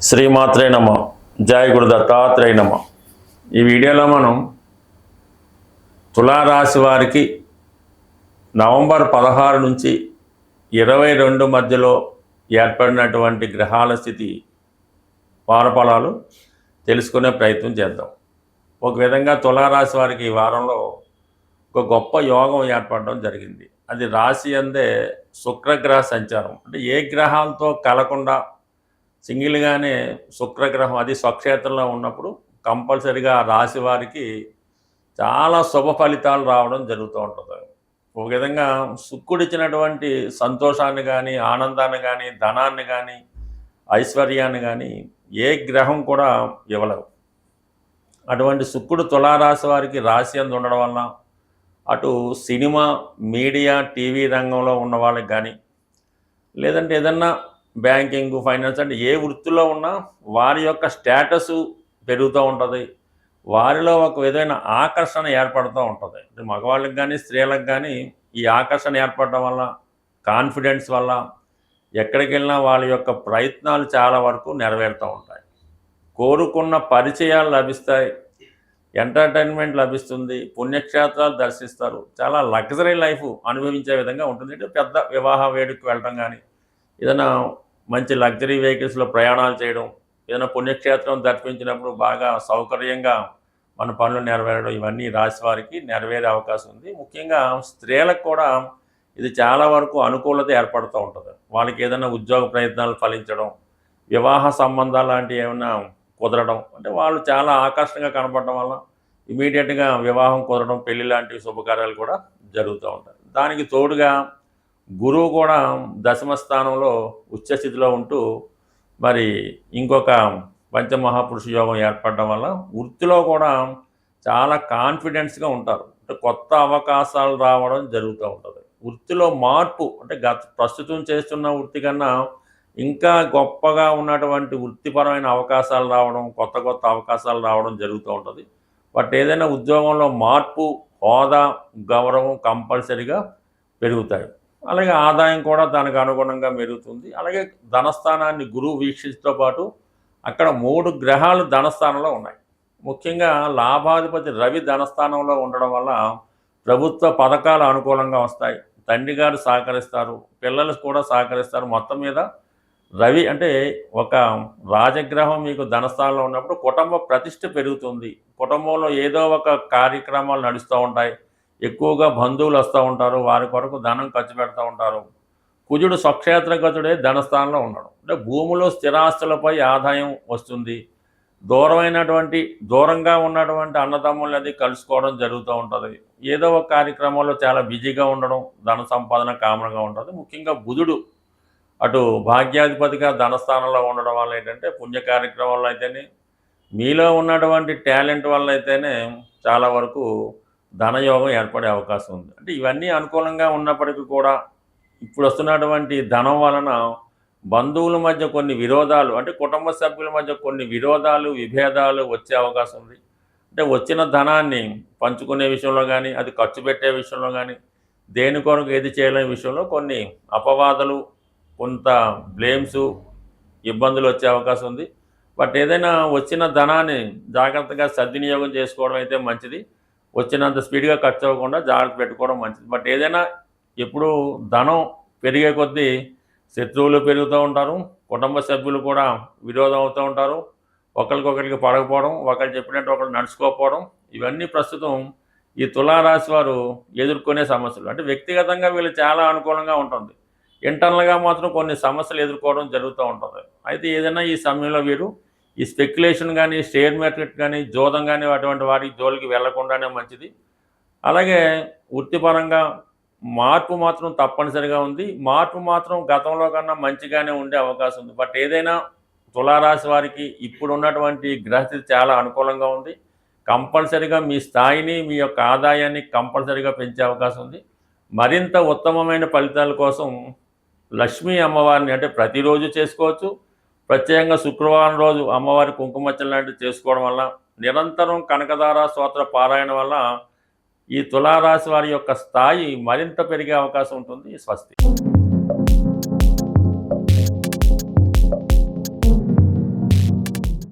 శ్రీమాత్రే నమ. జయ గురు దత్తాత్రేయ నమ. ఈ వీడియోలో మనం తులారాశి వారికి నవంబర్ 16 నుంచి 22 మధ్యలో ఏర్పడినటువంటి గ్రహాల స్థితి వారఫలాలు తెలుసుకునే ప్రయత్నం చేద్దాం. ఒక విధంగా తులారాశి వారికి ఈ వారంలో ఒక గొప్ప యోగం ఏర్పడడం జరిగింది. అది రాశి అందే శుక్రగ్రహ సంచారం. అంటే ఏ గ్రహాలతో కలకుండా సింగిల్గానే శుక్రగ్రహం అది స్వక్షేత్రంలో ఉన్నప్పుడు కంపల్సరిగా రాశి వారికి చాలా శుభ ఫలితాలు రావడం జరుగుతూ ఉంటుంది. ఒక విధంగా శుక్రుడిచ్చినటువంటి సంతోషాన్ని కానీ, ఆనందాన్ని కానీ, ధనాన్ని కానీ, ఐశ్వర్యాన్ని కానీ ఏ గ్రహం కూడా ఇవ్వలేవు. అటువంటి శుక్రుడు తులారాశి వారికి రాశి అందు ఉండడం వలన అటు సినిమా, మీడియా, టీవీ రంగంలో ఉన్న వాళ్ళకి కానీ, లేదంటే ఏదన్నా బ్యాంకింగ్, ఫైనాన్స్ అంటే ఏ వృత్తిలో ఉన్నా వారి యొక్క స్టేటస్ పెరుగుతూ ఉంటుంది. వారిలో ఒక విధమైన ఆకర్షణ ఏర్పడుతూ ఉంటుంది. అంటే మగవాళ్ళకి కానీ, స్త్రీలకు కానీ ఈ ఆకర్షణ ఏర్పడడం వల్ల, కాన్ఫిడెన్స్ వల్ల ఎక్కడికి వెళ్ళినా వాళ్ళ యొక్క ప్రయత్నాలు చాలా వరకు నెరవేరుతూ ఉంటాయి. కోరుకున్న పరిచయాలు లభిస్తాయి, ఎంటర్టైన్మెంట్ లభిస్తుంది, పుణ్యక్షేత్రాలు దర్శిస్తారు, చాలా లగ్జరీ లైఫ్ అనుభవించే విధంగా ఉంటుంది. అంటే పెద్ద వివాహ వేడుకకు వెళ్ళడం కానీ, ఏదైనా మంచి లగ్జరీ వెహికల్స్లో ప్రయాణాలు చేయడం, ఏదైనా పుణ్యక్షేత్రం దర్శించినప్పుడు బాగా సౌకర్యంగా మన పనులు నెరవేరడం, ఇవన్నీ రాశి వారికి నెరవేరే అవకాశం ఉంది. ముఖ్యంగా స్త్రీలకు కూడా ఇది చాలా వరకు అనుకూలత ఏర్పడుతూ ఉంటుంది. వాళ్ళకి ఏదైనా ఉద్యోగ ప్రయత్నాలు ఫలించడం, వివాహ సంబంధాలు లాంటివి ఏమైనా కుదరడం, అంటే వాళ్ళు చాలా ఆకర్షణగా కనపడడం వల్ల ఇమీడియట్గా వివాహం కుదరడం, పెళ్లి లాంటి శుభకార్యాలు కూడా జరుగుతూ ఉంటాయి. దానికి తోడుగా గురువు కూడా దశమ స్థానంలో ఉచ్చస్థితిలో ఉంటూ మరి ఇంకొక పంచమహాపురుష యోగం ఏర్పడడం వల్ల వృత్తిలో కూడా చాలా కాన్ఫిడెన్స్గా ఉంటారు. అంటే కొత్త అవకాశాలు రావడం జరుగుతూ ఉంటుంది. వృత్తిలో మార్పు అంటే ప్రస్తుతం చేస్తున్న వృత్తి కన్నా ఇంకా గొప్పగా ఉన్నటువంటి వృత్తిపరమైన అవకాశాలు రావడం, కొత్త కొత్త అవకాశాలు రావడం జరుగుతూ ఉంటుంది. బట్ ఏదైనా ఉద్యోగంలో మార్పు, హోదా, గౌరవం కంపల్సరీగా పెరుగుతాయి. అలాగే ఆదాయం కూడా దానికి అనుగుణంగా మెరుగుతుంది. అలాగే ధనస్థానాన్ని గురువు వీక్షించడంతో పాటు అక్కడ 3 గ్రహాలు ధనస్థానంలో ఉన్నాయి. ముఖ్యంగా లాభాధిపతి రవి ధనస్థానంలో ఉండడం వల్ల ప్రభుత్వ పథకాలు అనుకూలంగా వస్తాయి, తండ్రి గారు సహకరిస్తారు, పిల్లలు కూడా సహకరిస్తారు. మొత్తం మీద రవి అంటే ఒక రాజగ్రహం మీకు ధనస్థానంలో ఉన్నప్పుడు కుటుంబ ప్రతిష్ఠ పెరుగుతుంది. కుటుంబంలో ఏదో ఒక కార్యక్రమాలు నడుస్తూ ఉంటాయి. ఎక్కువగా బంధువులు వస్తూ ఉంటారు, వారి కొరకు ధనం ఖర్చు పెడతా ఉంటారు. కుజుడు స్వక్షేత్రగతుడే ధనస్థానంలో ఉన్నాడు. అంటే భూములో స్థిరాస్తులపై ఆదాయం వస్తుంది. దూరంగా ఉన్నటువంటి అన్నదమ్ములది కలుసుకోవడం జరుగుతూ ఉంటుంది. ఏదో ఒక కార్యక్రమంలో చాలా బిజీగా ఉండడం, ధన సంపాదన కామన్గా ఉంటుంది. ముఖ్యంగా బుధుడు అటు భాగ్యాధిపతిగా ధనస్థానంలో ఉండడం వల్ల ఏంటంటే పుణ్య కార్యక్రమాల్లో అయితేనే, మీలో ఉన్నటువంటి టాలెంట్ వల్ల అయితేనే చాలా వరకు ధనయోగం ఏర్పడే అవకాశం ఉంది. అంటే ఇవన్నీ అనుకూలంగా ఉన్నప్పటికీ కూడా ఇప్పుడు వస్తున్నటువంటి ధనం వలన బంధువుల మధ్య కొన్ని విరోధాలు, అంటే కుటుంబ సభ్యుల మధ్య కొన్ని విరోధాలు, విభేదాలు వచ్చే అవకాశం ఉంది. అంటే వచ్చిన ధనాన్ని పంచుకునే విషయంలో కానీ, అది ఖర్చు పెట్టే విషయంలో కానీ, దేని కొరకు ఏది చేయలేని విషయంలో కొన్ని అపవాదాలు, కొంత బ్లేమ్స్, ఇబ్బందులు వచ్చే అవకాశం ఉంది. బట్ ఏదైనా వచ్చిన ధనాన్ని జాగ్రత్తగా సద్వినియోగం చేసుకోవడం అయితే మంచిది. వచ్చినంత స్పీడ్గా ఖర్చు అవ్వకుండా జాగ్రత్త పెట్టుకోవడం మంచిది. బట్ ఏదైనా ఎప్పుడు ధనం పెరిగే కొద్దీ శత్రువులు పెరుగుతూ ఉంటారు, కుటుంబ సభ్యులు కూడా విరోధం అవుతూ ఉంటారు, ఒకరికొకరికి పడకపోవడం, ఒకరు చెప్పినట్టు ఒకరు నడుచుకోకపోవడం, ఇవన్నీ ప్రస్తుతం ఈ తులారాశి వారు ఎదుర్కొనే సమస్యలు. అంటే వ్యక్తిగతంగా వీళ్ళు చాలా అనుకూలంగా ఉంటుంది, ఇంటర్నల్గా మాత్రం కొన్ని సమస్యలు ఎదుర్కోవడం జరుగుతూ ఉంటుంది. అయితే ఏదైనా ఈ సమయంలో వీరు ఈ స్పెక్యులేషన్ కానీ, షేర్ మార్కెట్ కానీ, జోదం కానీ అటువంటి వారికి జోలికి వెళ్లకుండానే మంచిది. అలాగే వృత్తిపరంగా మార్పు మాత్రం తప్పనిసరిగా ఉంది. మార్పు మాత్రం గతంలో కన్నా మంచిగానే ఉండే అవకాశం ఉంది. బట్ ఏదైనా తులారాశి వారికి ఇప్పుడు ఉన్నటువంటి గ్రహస్థితి చాలా అనుకూలంగా ఉంది. కంపల్సరిగా మీ స్థాయిని, మీ యొక్క ఆదాయాన్ని కంపల్సరిగా పెంచే అవకాశం ఉంది. మరింత ఉత్తమమైన ఫలితాల కోసం లక్ష్మీ అమ్మవారిని అంటే ప్రతిరోజు చేసుకోవచ్చు. ప్రత్యేకంగా శుక్రవారం రోజు అమ్మవారి కుంకుమచ్చలు లాంటివి చేసుకోవడం వల్ల, నిరంతరం కనకదార స్తోత్ర పారాయణ వల్ల ఈ తులారాశి వారి యొక్క స్థాయి మరింత పెరిగే అవకాశం ఉంటుంది. స్వస్తి.